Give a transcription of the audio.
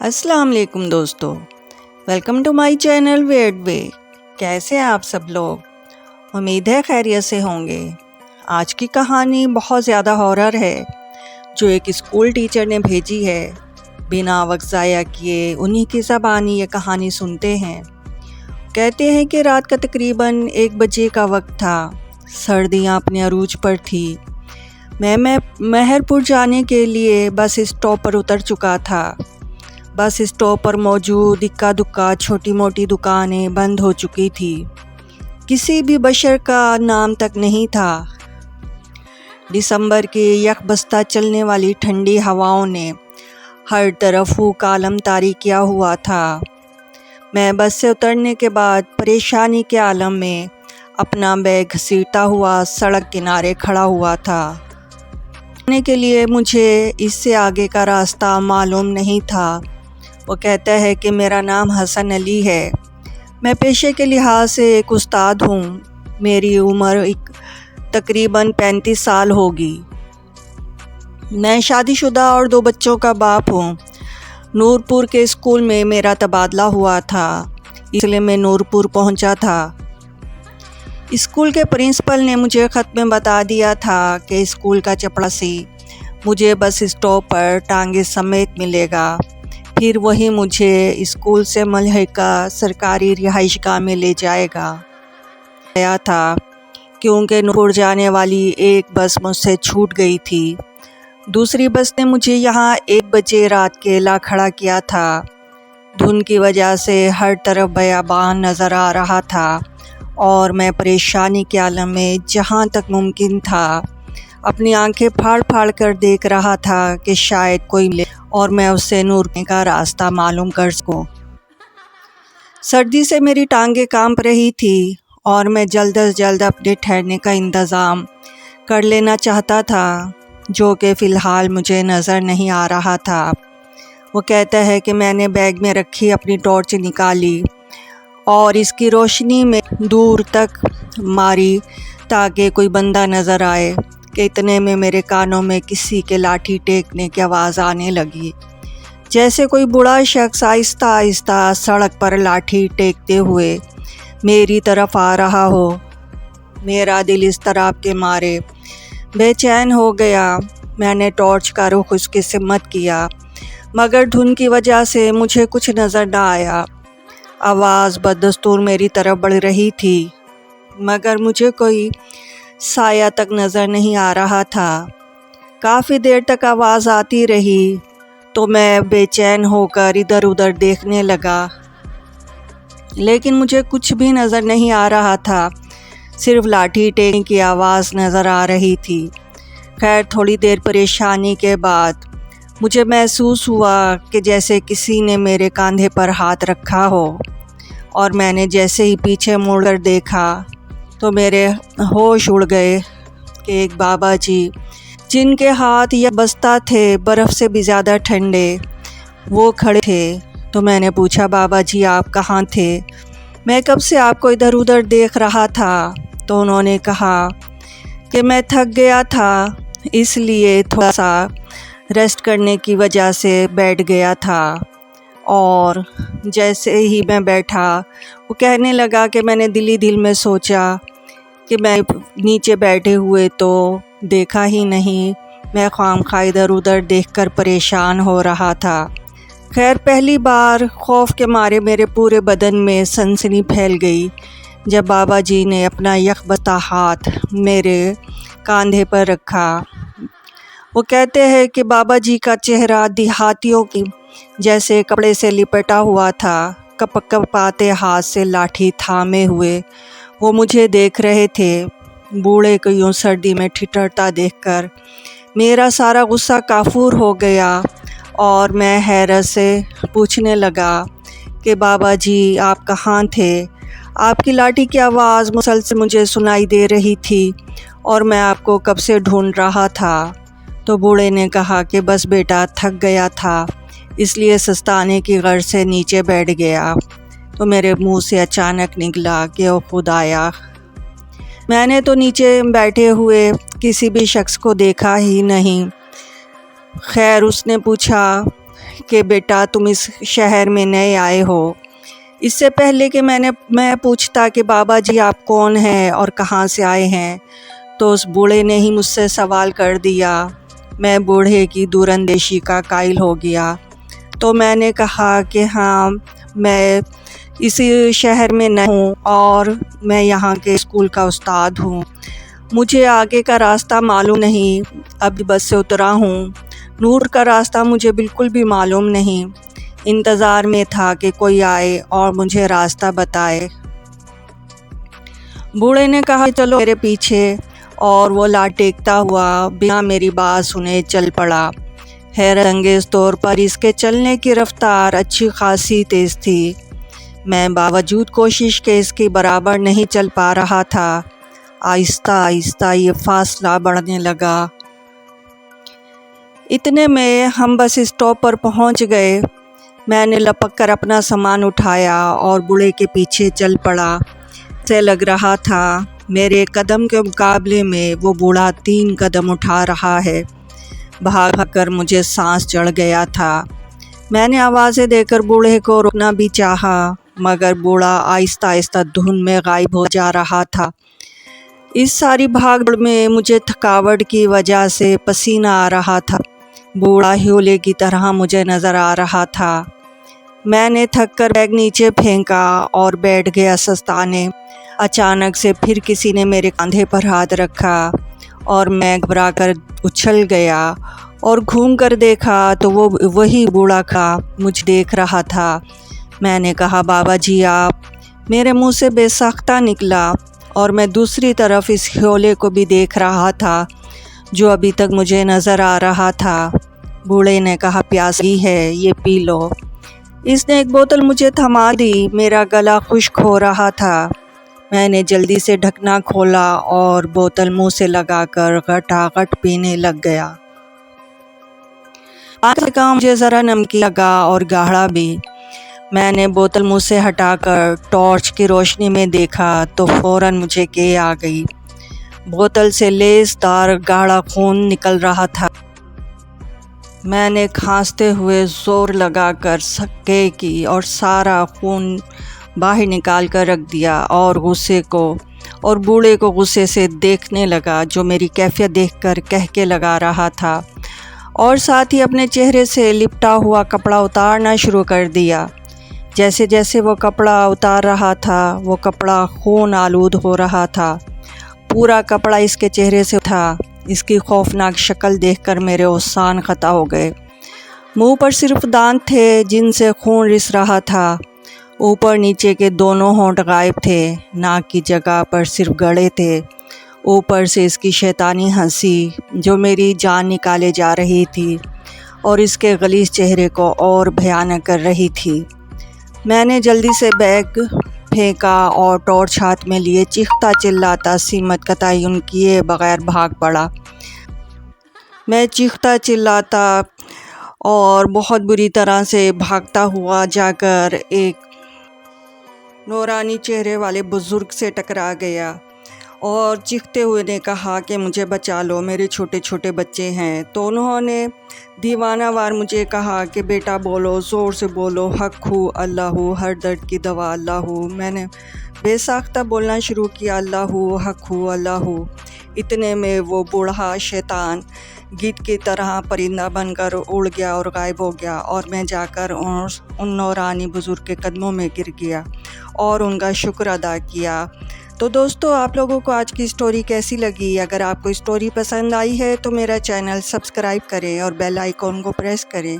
अस्सलाम वालेकुम दोस्तों, welcome to my channel weird way. कैसे हैं आप सब लोग? उम्मीद है खैरियत से होंगे। आज की कहानी बहुत ज़्यादा हॉरर है जो एक स्कूल टीचर ने भेजी है। बिना वक्त ज़ाया किए उन्हीं की ज़बानी ये कहानी सुनते हैं। कहते हैं कि रात का तकरीबन 1 बजे का वक्त था। सर्दियाँ अपने अरूज पर थी। मैं मेहरपुर जाने के लिए बस स्टॉप पर उतर चुका था। बस स्टॉप पर मौजूद इक्का दुक्का छोटी मोटी दुकानें बंद हो चुकी थी। किसी भी बशर का नाम तक नहीं था। दिसंबर की यकबस्ता चलने वाली ठंडी हवाओं ने हर तरफ फूक आलम तारी किया हुआ था। मैं बस से उतरने के बाद परेशानी के आलम में अपना बैग घसीटता हुआ सड़क किनारे खड़ा हुआ था। जाने के लिए मुझे इससे आगे का रास्ता मालूम नहीं था। वो कहता है कि मेरा नाम हसन अली है। मैं पेशे के लिहाज से एक उस्ताद हूँ। मेरी उम्र तकरीबन 35 साल होगी। मैं शादीशुदा और 2 बच्चों का बाप हूँ। नूरपुर के स्कूल में मेरा तबादला हुआ था, इसलिए मैं नूरपुर पहुँचा था। स्कूल के प्रिंसिपल ने मुझे ख़त में बता दिया था कि स्कूल का चपरासी मुझे बस स्टॉप पर टांगे समेत मिलेगा, फिर वही मुझे स्कूल से मलहका सरकारी रिहाइशगाह में ले जाएगा। गया था क्योंकि नूरपुर जाने वाली एक बस मुझसे छूट गई थी। दूसरी बस ने मुझे यहाँ 1 बजे रात के ला खड़ा किया था। धुंध की वजह से हर तरफ बयाबान नज़र आ रहा था और मैं परेशानी के आलम में जहाँ तक मुमकिन था अपनी आंखें फाड़ फाड़ कर देख रहा था कि शायद कोई मिले और मैं उससे नूर का रास्ता मालूम कर सकूं। सर्दी से मेरी टांगें कांप रही थी और मैं जल्द अज जल्द अपने ठहरने का इंतज़ाम कर लेना चाहता था, जो कि फ़िलहाल मुझे नज़र नहीं आ रहा था। वो कहता है कि मैंने बैग में रखी अपनी टॉर्च निकाली और इसकी रोशनी में दूर तक मारी ताकि कोई बंदा नज़र आए कि इतने में मेरे कानों में किसी के लाठी टेकने की आवाज़ आने लगी, जैसे कोई बूढ़ा शख्स आहिस्ता आहिस्ता सड़क पर लाठी टेकते हुए मेरी तरफ आ रहा हो। मेरा दिल इस तरफ के मारे बेचैन हो गया। मैंने टॉर्च का रुख उसकी सिमत किया, मगर धुंध की वजह से मुझे कुछ नज़र न आया। आवाज़ बदस्तूर मेरी तरफ बढ़ रही थी, मगर मुझे कोई साया तक नज़र नहीं आ रहा था। काफ़ी देर तक आवाज़ आती रही तो मैं बेचैन होकर इधर उधर देखने लगा, लेकिन मुझे कुछ भी नज़र नहीं आ रहा था। सिर्फ लाठी टेकने की आवाज़ नज़र आ रही थी। खैर, थोड़ी देर परेशानी के बाद मुझे महसूस हुआ कि जैसे किसी ने मेरे कंधे पर हाथ रखा हो, और मैंने जैसे ही पीछे मुड़कर देखा तो मेरे होश उड़ गए कि एक बाबा जी, जिनके हाथ या बस्ता थे बर्फ़ से भी ज़्यादा ठंडे, वो खड़े थे। तो मैंने पूछा, बाबा जी आप कहाँ थे? मैं कब से आपको इधर उधर देख रहा था। तो उन्होंने कहा कि मैं थक गया था, इसलिए थोड़ा सा रेस्ट करने की वजह से बैठ गया था। और जैसे ही मैं बैठा, वो कहने लगा कि मैंने दिली दिल में सोचा कि मैं नीचे बैठे हुए तो देखा ही नहीं, मैं खामखा इधर उधर देखकर परेशान हो रहा था। खैर, पहली बार खौफ के मारे मेरे पूरे बदन में सनसनी फैल गई जब बाबा जी ने अपना यकबस्ता हाथ मेरे कंधे पर रखा। वो कहते हैं कि बाबा जी का चेहरा देहातियों की जैसे कपड़े से लिपटा हुआ था। कपक कपाते हाथ से लाठी थामे हुए वो मुझे देख रहे थे। बूढ़े को यूँ सर्दी में ठिठुरता देखकर मेरा सारा गुस्सा काफूर हो गया और मैं हैरत से पूछने लगा कि बाबा जी आप कहाँ थे? आपकी लाठी की आवाज़ मुसलसल मुझे सुनाई दे रही थी और मैं आपको कब से ढूंढ रहा था। तो बूढ़े ने कहा कि बस बेटा थक गया था, इसलिए सस्ताने की गर्ज से नीचे बैठ गया। तो मेरे मुंह से अचानक निकला कि ओ खुदाया, मैंने तो नीचे बैठे हुए किसी भी शख्स को देखा ही नहीं। खैर, उसने पूछा کہ بیٹا تم اس شہر میں نئے آئے ہو۔ اس سے پہلے کہ میں پوچھتا کہ بابا جی آپ کون ہیں اور کہاں سے آئے ہیں، تو اس بوڑھے نے ہی مجھ سے سوال کر دیا۔ میں بوڑھے کی دور اندیشی کا قائل ہو گیا، تو میں نے کہا کہ ہاں میں اسی شہر میں نئی ہوں اور میں یہاں کے اسکول کا استاد ہوں، مجھے آگے کا راستہ معلوم نہیں، اب بس سے اترا ہوں، نور کا راستہ مجھے بالکل بھی معلوم نہیں، انتظار میں تھا کہ کوئی آئے اور مجھے راستہ بتائے۔ بوڑھے نے کہا چلو میرے پیچھے، اور وہ لاٹیکتا ہوا بنا میری بات سنے چل پڑا۔ حیرت انگیز طور پر اس کے چلنے کی رفتار اچھی خاصی تیز تھی۔ میں باوجود کوشش کے اس کی برابر نہیں چل پا رہا تھا۔ آہستہ آہستہ یہ فاصلہ بڑھنے لگا۔ اتنے میں ہم بس اسٹاپ پر پہنچ گئے۔ میں نے لپک کر اپنا سامان اٹھایا اور بوڑھے کے پیچھے چل پڑا۔ سے لگ رہا تھا میرے قدم کے مقابلے میں وہ بوڑھا 3 قدم اٹھا رہا ہے۔ بھاگ بھاگ کر مجھے سانس چڑھ گیا تھا۔ میں نے آوازیں دے کر بوڑھے کو روکنا بھی چاہا، مگر بوڑھا آہستہ آہستہ دھند میں غائب ہو جا رہا تھا۔ اس ساری بھاگ دوڑ میں مجھے تھکاوٹ کی وجہ سے پسینہ آ رہا تھا۔ بوڑھا ہیولے کی طرح مجھے نظر آ رہا تھا۔ میں نے تھک کر بیگ نیچے پھینکا اور بیٹھ گیا سستانے۔ اچانک سے پھر کسی نے میرے کاندھے پر ہاتھ رکھا اور میں گھبرا کر اچھل گیا اور گھوم کر دیکھا تو وہ وہی بوڑھا کا مجھ دیکھ رہا تھا۔ میں نے کہا بابا جی آپ، میرے منہ سے بے ساختہ نکلا اور میں دوسری طرف اس ہیولے کو بھی دیکھ رہا تھا جو ابھی تک مجھے نظر آ رہا تھا۔ بوڑھے نے کہا پیاس لگی ہے، یہ پی لو۔ اس نے ایک بوتل مجھے تھما دی۔ میرا گلا خشک ہو رہا تھا۔ میں نے جلدی سے ڈھکنا کھولا اور بوتل منہ سے لگا کر گھٹا گھٹ پینے لگ گیا۔ پانی کا مجھے ذرا نمکی لگا اور گاڑھا بھی۔ میں نے بوتل منہ سے ہٹا کر ٹارچ کی روشنی میں دیکھا تو فوراً مجھے کے آ گئی۔ بوتل سے لیس دار گاڑھا خون نکل رہا تھا۔ میں نے کھانستے ہوئے زور لگا کر سکے کی اور سارا خون باہر نکال کر رکھ دیا اور بوڑھے کو غصے سے دیکھنے لگا جو میری کیفیت دیکھ کر کہکے لگا رہا تھا، اور ساتھ ہی اپنے چہرے سے لپٹا ہوا کپڑا اتارنا شروع کر دیا۔ جیسے جیسے وہ کپڑا اتار رہا تھا وہ کپڑا خون آلود ہو رہا تھا۔ پورا کپڑا اس کے چہرے سے تھا۔ اس کی خوفناک شکل دیکھ کر میرے اوسان خطا ہو گئے۔ منہ پر صرف دانت تھے جن سے خون رس رہا تھا۔ اوپر نیچے کے دونوں ہونٹ غائب تھے، ناک کی جگہ پر صرف گڑھے تھے۔ اوپر سے اس کی شیطانی ہنسی جو میری جان نکالے جا رہی تھی اور اس کے غلیظ چہرے کو اور بھیانک کر رہی تھی۔ میں نے جلدی سے بیگ پھینکا اور ٹارچ ہاتھ میں لیے چیختا چلاتا سمت کا تعین کیے بغیر بھاگ پڑا۔ میں چیختا چلاتا اور بہت بری طرح سے بھاگتا ہوا جا کر ایک نورانی چہرے والے بزرگ سے ٹکرا گیا اور چیختے ہوئے نے کہا کہ مجھے بچا لو، میرے چھوٹے چھوٹے بچے ہیں۔ تو انہوں نے دیوانہ وار مجھے کہا کہ بیٹا بولو، زور سے بولو، حق ہو اللہ ہو، ہر درد کی دوا اللہ ہو۔ میں نے بے ساختہ بولنا شروع کیا، اللہ ہو، حق ہو اللہ ہو۔ اتنے میں وہ بوڑھا شیطان گیدڑ کی طرح پرندہ بن کر اڑ گیا اور غائب ہو گیا، اور میں جا کر ان نورانی بزرگ کے قدموں میں گر گیا اور ان کا شکر ادا کیا۔ تو دوستو، آپ لوگوں کو آج کی سٹوری کیسی لگی؟ اگر آپ کو سٹوری پسند آئی ہے تو میرا چینل سبسکرائب کریں اور بیل آئیکن کو پریس کریں۔